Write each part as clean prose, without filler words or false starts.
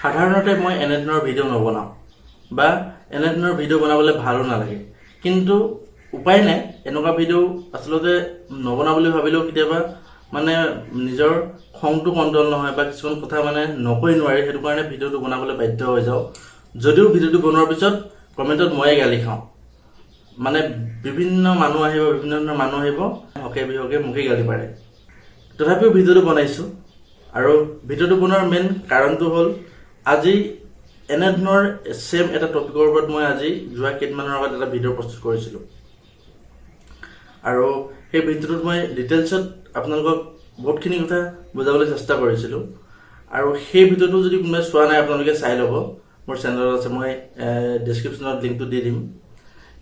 সাধাৰণতে মই এনে ধৰণৰ ভিডিঅ' নবনাওঁ বা এনে ধৰণৰ ভিডিঅ' বনাবলৈ ভালো নালাগে, কিন্তু উপায় নাই। এনেকুৱা ভিডিঅ' আচলতে নবনাওঁ বুলি ভাবিলেও কেতিয়াবা মানে নিজৰ খংটো কণ্ট্ৰল নহয় বা কিছুমান কথা মানে নকৈ নোৱাৰি, সেইটো কাৰণে ভিডিঅ'টো বনাবলৈ বাধ্য হৈ যাওঁ। যদিও ভিডিঅ'টো বনোৱাৰ পিছত কমেণ্টত ময়ে গালি খাওঁ, মানে বিভিন্ন মানুহ আহিব, বিভিন্ন ধৰণৰ মানুহ আহিব, হকে বিহকে মোকেই গালি পাৰে। তথাপিও ভিডিঅ'টো বনাইছোঁ, আৰু ভিডিঅ'টো বনোৱাৰ মেইন কাৰণটো হ'ল আজি এনে ধৰণৰ ছেম এটা টপিকৰ ওপৰত মই আজি যোৱা কেইদিনমানৰ আগত এটা ভিডিঅ' প্ৰস্তুত কৰিছিলোঁ, আৰু সেই ভিডিঅ'টোত মই ডিটেইলছত আপোনালোকক বহুতখিনি কথা বুজাবলৈ চেষ্টা কৰিছিলোঁ। আৰু সেই ভিডিঅ'টো যদি কোনোবাই চোৱা নাই আপোনালোকে চাই ল'ব, মোৰ চেনেলত আছে, মই ডেছক্ৰিপশ্যনত লিংকটো দি দিম।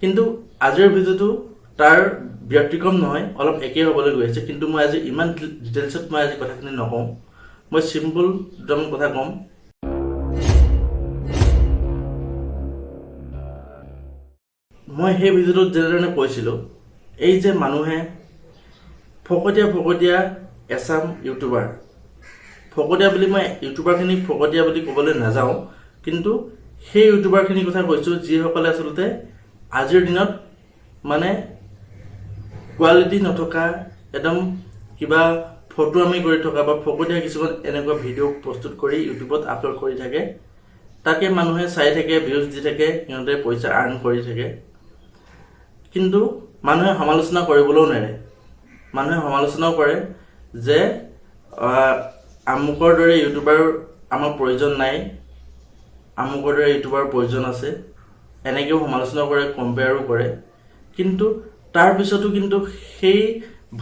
কিন্তু আজিৰ ভিডিঅ'টো তাৰ ব্যতিক্ৰম নহয়, অলপ একেই হ'বলৈ গৈ আছে, কিন্তু মই আজি ইমান ডিটেইলছত মই আজি কথাখিনি নকওঁ, মই চিম্পল দুটামান কথা ক'ম। মই সেই ভিডিঅ'টোত যেনেধৰণে কৈছিলোঁ, এই যে মানুহে ফকতীয়া এছাম ইউটিউবাৰ, ফকতীয়া বুলি মই ইউটিউবাৰখিনিক ফকতীয়া বুলি ক'বলৈ নাযাওঁ, কিন্তু সেই ইউটিউবাৰখিনিৰ কথা কৈছোঁ যিসকলে আচলতে আজিৰ দিনত মানে কোৱালিটি নথকা, একদম কিবা ফটো আমি কৰি থকা বা ফকতীয়া কিছুমান এনেকুৱা ভিডিঅ' প্ৰস্তুত কৰি ইউটিউবত আপলোড কৰি থাকে, তাকে মানুহে চাই থাকে, ভিউজ দি থাকে, সিহঁতে পইচা আৰ্ণ কৰি থাকে। কিন্তু মানুহে সমালোচনা কৰিবলৈও নেৰে। মানুহে সমালোচনাও কৰে যে আমুকৰ দৰে ইউটিউবাৰ আমাৰ প্ৰয়োজন নাই, আমুকৰ দৰে ইউটিউবাৰ প্ৰয়োজন আছে, এনেকৈও সমালোচনা কৰে, কম্পেয়াৰো কৰে। কিন্তু তাৰ পিছতো কিন্তু সেই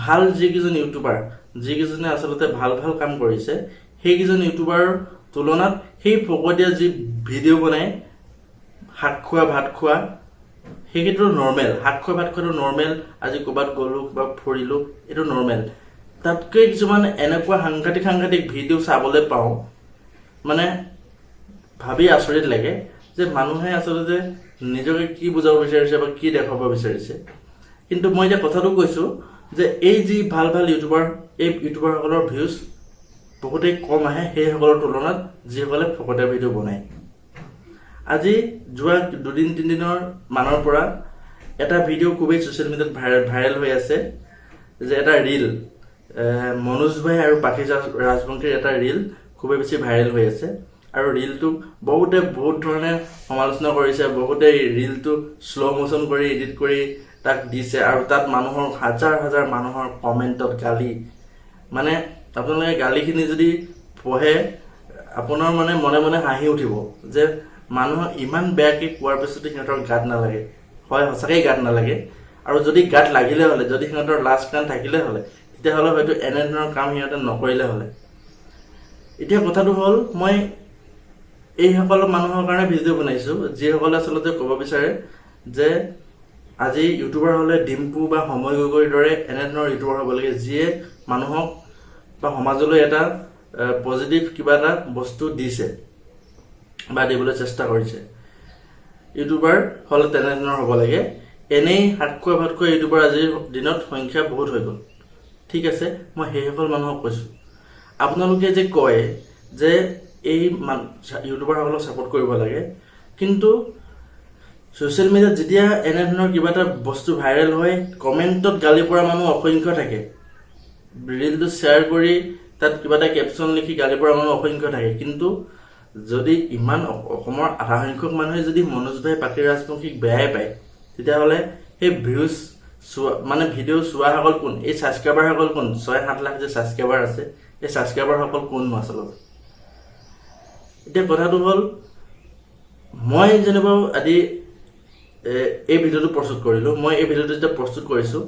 ভাল যিকেইজন ইউটিউবাৰ, যিকেইজনে আচলতে ভাল কাম কৰিছে, সেইকেইজন ইউটিউবাৰৰ তুলনাত সেই ফকতীয়া যি ভিডিঅ' বনাই শাক খোৱা ভাত খোৱা, সেইকেইটো নৰ্মেল। শাক খোৱা ভাত খোৱাটো নৰ্মেল, আজি ক'ৰবাত গ'লোঁ বা ফুৰিলোঁ, এইটো নৰ্মেল। তাতকৈ কিছুমান এনেকুৱা সাংঘাতিক ভিডিঅ' চাবলৈ পাওঁ, মানে ভাবি আচৰিত লাগে যে মানুহে আচলতে নিজকে কি বুজাব বিচাৰিছে বা কি দেখাব বিচাৰিছে। কিন্তু মই এতিয়া কথাটো কৈছোঁ যে এই যি ভাল ইউটিউবাৰ, এই ইউটিউবাৰসকলৰ ভিউজ বহুতেই কম আহে সেইসকলৰ তুলনাত যিসকলে ফকতীয়া ভিডিঅ' বনায়। আজি যোৱা 2-3 দিনৰ মানৰ পৰা এটা ভিডিঅ' খুবেই ছ'চিয়েল মিডিয়াত ভাইৰেল হৈ আছে, যে এটা ৰীল, মনোজ ভাই আৰু পাখি ৰাজবংশীৰ এটা ৰীল খুবেই বেছি ভাইৰেল হৈ আছে। আৰু ৰীলটোক বহুতে বহুত ধৰণে সমালোচনা কৰিছে, বহুতে ৰীলটো শ্ল' মোশ্যন কৰি এডিট কৰি তাক দিছে, আৰু তাত মানুহৰ হাজাৰ মানুহৰ কমেণ্টত গালি। মানে আপোনালোকে গালিখিনি যদি পঢ়ে, আপোনাৰ মানে মনে মনে হাঁহি উঠিব যে মানুহক ইমান বেয়াকৈ কোৱাৰ পিছতো সিহঁতৰ গাত নালাগে। হয়, সঁচাকৈ গাত নালাগে। আৰু যদি গাত লাগিলে হ'লে, যদি সিহঁতৰ লাজ কাণ থাকিলে হ'লে, তেতিয়াহ'লে হয়তো এনেধৰণৰ কাম সিহঁতে নকৰিলে হ'লে। এতিয়া কথাটো হ'ল, মই এইসকল মানুহৰ কাৰণে ভিডিঅ' বনাইছোঁ যিসকলে আচলতে ক'ব বিচাৰে যে আজি ইউটিউবাৰ হ'লে ডিম্পু বা সময় গগৈৰ দৰে এনেধৰণৰ ইউটিউবাৰ হ'ব লাগে, যিয়ে মানুহক বা সমাজলৈ এটা পজিটিভ কিবা এটা বস্তু দিছে বা দিবলৈ চেষ্টা কৰিছে। ইউটিউবাৰ হ'লে তেনেধৰণৰ হ'ব লাগে। এনেই শাক খোৱা ভাত খোৱা ইউটিউবাৰ আজিৰ দিনত সংখ্যা বহুত হৈ গ'ল। ঠিক আছে, মই সেইসকল মানুহক কৈছোঁ, আপোনালোকে যে কয় যে এই ইউটিউবাৰসকলক ছাপোৰ্ট কৰিব লাগে, কিন্তু ছ'চিয়েল মিডিয়াত যেতিয়া এনেধৰণৰ কিবা এটা বস্তু ভাইৰেল হয়, কমেণ্টত গালি পৰা মানুহ অসংখ্য থাকে। ৰীলটো শ্বেয়াৰ কৰি তাত কিবা এটা কেপশ্যন লিখি গালি পৰা মানুহ অসংখ্য থাকে। কিন্তু যদি ইমান অসমৰ আধা সংখ্যক মানুহে যদি মনোজ ভাই পাখি ৰাজবংশীক বেয়াই পায়, তেতিয়াহ'লে সেই ভিউজ চোৱা মানে ভিডিঅ' চোৱাসকল কোন? এই ছাবস্ক্ৰাইবাৰসকল কোন? 6-7 লাখ যে ছাবস্ক্ৰাইবাৰ আছে, এই ছাবস্ক্ৰাইবাৰসকল কোননো আচলতে? এতিয়া কথাটো হ'ল, মই যেনিবা আজি এই ভিডিঅ'টো প্ৰস্তুত কৰিলোঁ। মই এই ভিডিঅ'টো যেতিয়া প্ৰস্তুত কৰিছোঁ,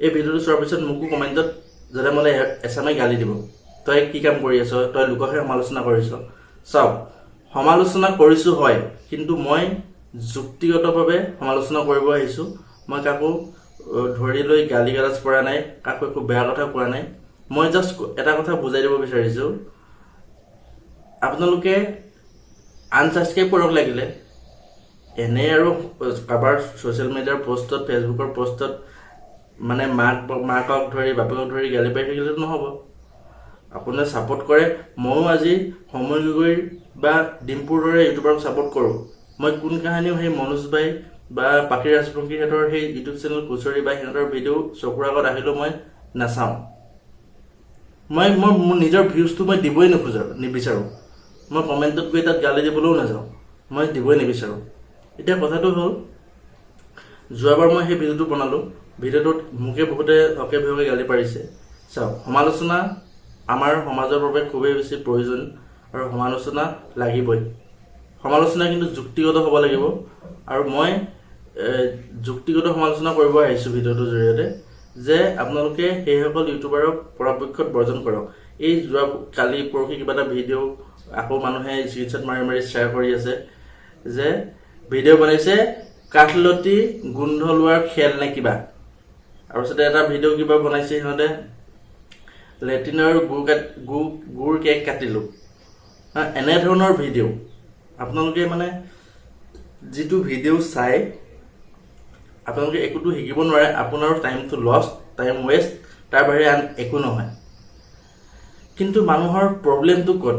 এই ভিডিঅ'টো চোৱাৰ পিছত মোকো কমেণ্টত যাতে মানে এচামে গালি দিব, তই কি কাম কৰি আছ, তই লোককহে সমালোচনা কৰিছ। চাওক, সমালোচনা কৰিছোঁ হয়, কিন্তু মই যুক্তিগতভাৱে সমালোচনা কৰিব আহিছোঁ। মই কাকো ধৰি লৈ গালি গালাজ পৰা নাই, কাকো একো বেয়া কথা কোৱা নাই। মই জাষ্ট এটা কথা বুজাই দিব বিচাৰিছোঁ, আপোনালোকে আনছাবস্ক্ৰাইব কৰক লাগিলে। এনেই আৰু কাৰোবাৰ ছ'চিয়েল মিডিয়াৰ পষ্টত, ফেচবুকৰ পষ্টত মানে মাকক ধৰি বাপেকক ধৰি গালি পাৰি থাকিলেতো নহ'ব। আপোনালোকে ছাপোৰ্ট কৰে। ময়ো আজি সময় গগৈৰ বা ডিম্পুৰ দৰে ইউটিউবাৰক ছাপোৰ্ট কৰোঁ। মই কোন কাহিনীও সেই মনোজ ভাই বা পাখি ৰাজবংশীহঁতৰ সেই ইউটিউব চেনেল কুচৰি বা সিহঁতৰ ভিডিঅ' চকুৰ আগত আহিলেও মই নাচাওঁ। মই মোৰ নিজৰ ভিউজটো মই দিবই নিবিচাৰোঁ। মই কমেণ্টত গৈ তাত গালি দিবলৈও নাযাওঁ, মই দিবই নিবিচাৰোঁ। এতিয়া কথাটো হ'ল, যোৱাবাৰ মই সেই ভিডিঅ'টো বনালোঁ, ভিডিঅ'টোত মোকে বহুতে অকে ভকে গালি পাৰিছে। চাওক, সমালোচনা আমাৰ সমাজৰ বাবে খুবেই বেছি প্ৰয়োজন আৰু সমালোচনা লাগিবই। সমালোচনা কিন্তু যুক্তিগত হ'ব লাগিব, আৰু মই যুক্তিগত সমালোচনা কৰিব আহিছোঁ ভিডিঅ'টোৰ জৰিয়তে, যে আপোনালোকে সেইসকল ইউটিউবাৰক পৰাপক্ষত বৰ্জন কৰক। এই যোৱা কালি পৰহি কিবা এটা ভিডিঅ' আকৌ মানুহে স্ক্ৰীনশ্বট মাৰি মাৰি শ্বেয়াৰ কৰি আছে যে ভিডিঅ' বনাইছে কাঠলতি গোন্ধ লোৱাৰ খেল নে কিবা, আৰু তাৰপিছতে এটা ভিডিঅ' কিবা বনাইছে সিহঁতে লেট্ৰিনৰ গুৰ কেক কাটিলোঁ। এনেধৰণৰ ভিডিঅ' আপোনালোকে মানে যিটো ভিডিঅ' চাই আপোনালোকে একোতো শিকিব নোৱাৰে, আপোনাৰ টাইমটো লষ্ট, টাইম ৱেষ্ট, তাৰ বাহিৰে আন একো নহয়। কিন্তু মানুহৰ প্ৰব্লেমটো ক'ত?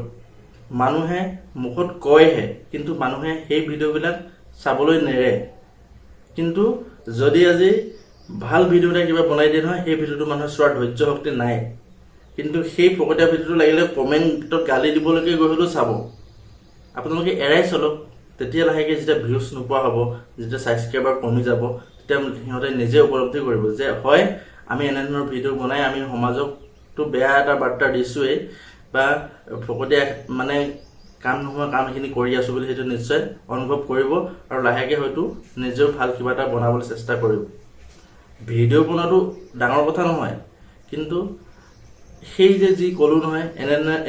মানুহে মুখত কয়হে, কিন্তু মানুহে সেই ভিডিঅ'বিলাক চাবলৈ নেৰে। কিন্তু যদি আজি ভাল ভিডিঅ' এটা কিবা বনাই দিয়ে নহয়, সেই ভিডিঅ'টো মানুহে চোৱাৰ ধৈৰ্য শক্তি নাই। কিন্তু সেই ফকতীয়া ভিডিঅ'টো লাগিলে কমেণ্টত গালি দিবলৈকে গৈ হ'লেও চাব। আপোনালোকে এৰাই চলক, তেতিয়া লাহেকৈ যেতিয়া ভিউজ নোপোৱা হ'ব, যেতিয়া ছাবস্ক্ৰাইবাৰ কমি যাব, তেতিয়া সিহঁতে নিজে উপলব্ধি কৰিব যে হয়, আমি এনেধৰণৰ ভিডিঅ' বনাই আমি সমাজকতো বেয়া এটা বাৰ্তা দিছোঁৱেই, বা ফকতীয়া মানে কাম নোহোৱা কামখিনি কৰি আছোঁ বুলি সেইটো নিশ্চয় অনুভৱ কৰিব, আৰু লাহেকৈ হয়তো নিজেও ভাল কিবা এটা বনাবলৈ চেষ্টা কৰিব। ভিডিঅ' বনোৱাটো ডাঙৰ কথা নহয়, কিন্তু সেই যে যি ক'লোঁ নহয়,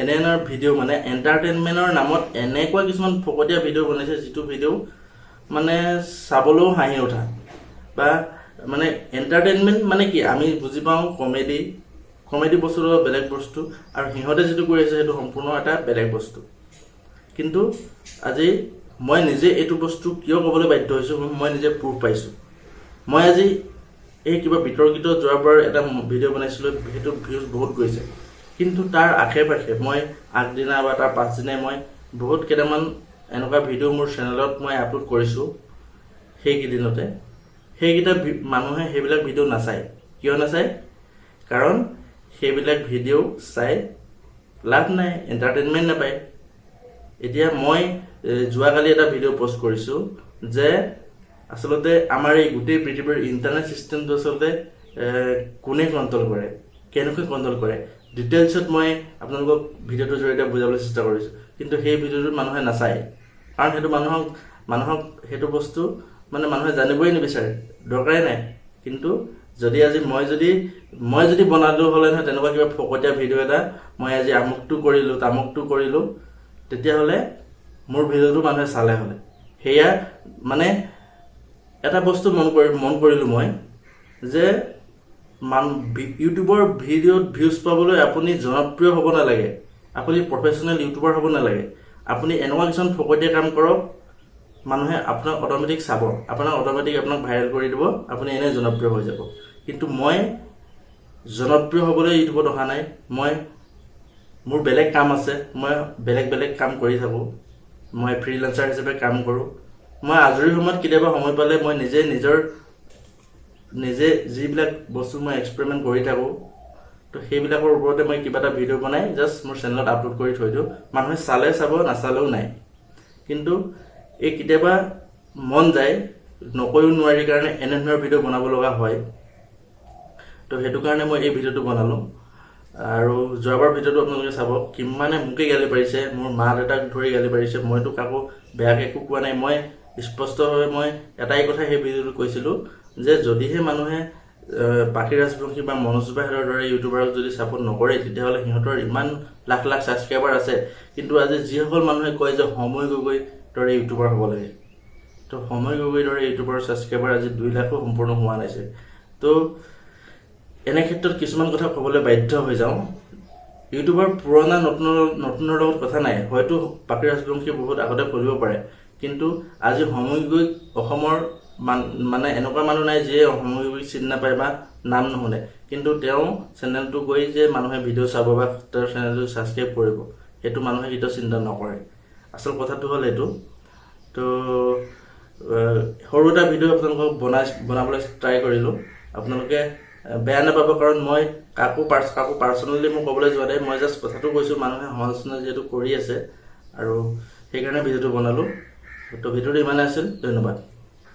এনে ভিডিঅ' মানে এণ্টাৰটেইনমেণ্টৰ নামত এনেকুৱা কিছুমান ফকতীয়া ভিডিঅ' বনাইছে, যিটো ভিডিঅ' মানে চাবলৈও হাঁহি উঠা। বা মানে এণ্টাৰটেইনমেণ্ট মানে কি, আমি বুজি পাওঁ কমেডি বস্তুটো বেলেগ বস্তু, আৰু সিহঁতে যিটো কৰি আছে সেইটো সম্পূৰ্ণ এটা বেলেগ বস্তু। কিন্তু আজি মই নিজে এইটো বস্তু কিয় ক'বলৈ বাধ্য হৈছোঁ, মই নিজে প্ৰুফ পাইছোঁ। মই আজি এই কিবা বিতৰ্কিত যোৱাবাৰ এটা ভিডিঅ' বনাইছিলোঁ, সেইটো ভিউজ বহুত গৈছে, কিন্তু তাৰ আশে পাশে মই আগদিনা বা তাৰ পাছদিনাই মই বহুত কেইটামান এনেকুৱা ভিডিঅ' মোৰ চেনেলত মই আপলোড কৰিছোঁ। সেইকেইদিনতে সেইকেইটা মানুহে সেইবিলাক ভিডিঅ' নাচায়। কিয় নাচায়? কাৰণ সেইবিলাক ভিডিঅ' চাই লাভ নাই, এণ্টাৰটেইনমেণ্ট নাপায়। এতিয়া মই যোৱাকালি এটা ভিডিঅ' পষ্ট কৰিছোঁ যে আচলতে আমাৰ এই গোটেই পৃথিৱীৰ ইণ্টাৰনেট ছিষ্টেমটো আচলতে কোনে কণ্ট্ৰল কৰে, কেনেকৈ কণ্ট্ৰল কৰে, ডিটেইলছত মই আপোনালোকক ভিডিঅ'টোৰ জৰিয়তে বুজাবলৈ চেষ্টা কৰিছোঁ। কিন্তু সেই ভিডিঅ'টোত মানুহে নাচায়, কাৰণ সেইটো মানুহক সেইটো বস্তু মানে মানুহে জানিবই নিবিচাৰে, দৰকাৰেই নাই। কিন্তু যদি আজি মই যদি বনালোঁ হ'লে নহয় তেনেকুৱা কিবা ফকতীয়া ভিডিঅ' এটা, মই আজি আমুকটো কৰিলোঁ তামুকটো কৰিলোঁ, তেতিয়াহ'লে মোৰ ভিডিঅ'টো মানুহে চালে হ'লে। সেয়া মানে এটা বস্তু মন কৰিলোঁ মই, যে ইউটিউবৰ ভিডিঅ'ত ভিউজ পাবলৈ আপুনি জনপ্ৰিয় হ'ব নালাগে, আপুনি প্ৰফেশ্যনেল ইউটিউবাৰ হ'ব নালাগে। আপুনি এনেকুৱা কিছুমান ফকতীয়া কাম কৰক, মানুহে আপোনাক অট'মেটিক চাব, আপোনাক ভাইৰেল কৰি দিব, আপুনি এনেই জনপ্ৰিয় হৈ যাব। কিন্তু মই জনপ্ৰিয় হ'বলৈ ইউটিউবত অহা নাই। মোৰ বেলেগ কাম আছে, মই বেলেগ কাম কৰি থাকোঁ। মই ফ্ৰীলান্সাৰ হিচাপে কাম কৰোঁ। মই আজৰি সময়ত কেতিয়াবা সময় পালে মই নিজে যিবিলাক বস্তু মই এক্সপেৰিমেণ্ট কৰি থাকোঁ, তো সেইবিলাকৰ ওপৰতে মই কিবা এটা ভিডিঅ' বনাই জাষ্ট মোৰ চেনেলত আপলোড কৰি থৈ দিওঁ। মানুহে চালে চাব, নাচালেও নাই। কিন্তু এই কেতিয়াবা মন যায়, নকৈও নোৱাৰি কাৰণে এনেধৰণৰ ভিডিঅ' বনাব লগা হয়। তো সেইটো কাৰণে মই এই ভিডিঅ'টো বনালোঁ। আৰু যোৱাবাৰ ভিডিঅ'টো আপোনালোকে চাব, কিমানে মোকে গালি পাৰিছে, মোৰ মা দেউতাক ধৰি গালি পাৰিছে। মইতো কাকো বেয়াকৈ একো কোৱা নাই। মই স্পষ্টভাৱে মই এটাই কথা সেই ভিডিঅ'টো কৈছিলোঁ, যে যদিহে মানুহে পাখি ৰাজবংশী বা মনোজ ভাইহঁতৰ দৰে ইউটিউবাৰক যদি ছাপোৰ্ট নকৰে, তেতিয়াহ'লে সিহঁতৰ ইমান লাখ লাখ ছাবস্ক্ৰাইবাৰ আছে। কিন্তু আজি যিসকল মানুহে কয় যে সময় গগৈ দৰে ইউটিউবাৰ হ'ব লাগে, তো সময় গগৈ দৰে ইউটিউবাৰৰ ছাবস্ক্ৰাইবাৰ আজি 2 লাখো সম্পূৰ্ণ হোৱা নাইছে। তো এনে ক্ষেত্ৰত কিছুমান কথা ক'বলৈ বাধ্য হৈ যাওঁ। ইউটিউবাৰ পুৰণা নতুনৰ লগত কথা নাই, হয়তো পাখি ৰাজবংশী বহুত আগতে কৰিব পাৰে, কিন্তু আজি সময় গগৈক অসমৰ মানে এনেকুৱা মানুহ নাই যিয়ে সময় গগৈক চিনি নাপায় বা নাম নুশুনে। কিন্তু তেওঁ চেনেলটো গৈ যে মানুহে ভিডিঅ' চাব বা তেওঁৰ চেনেলটো ছাবস্ক্ৰাইব কৰিব, সেইটো মানুহে কেতিয়াও চিন্তা নকৰে। আচল কথাটো হ'ল এইটো। তো সৰু এটা ভিডিঅ' আপোনালোকক বনাবলৈ ট্ৰাই কৰিলোঁ। আপোনালোকে বেয়া নাপাব, কাৰণ মই কাকো পাৰ্চনেলি মই ক'বলৈ যোৱা নাই। মই জাষ্ট কথাটো কৈছোঁ, মানুহে সমালোচনা যিহেতু কৰি আছে আৰু সেইকাৰণে ভিডিঅ'টো বনালোঁ। তো ভিডিঅ'টো ইমানে আছিল। ধন্যবাদ।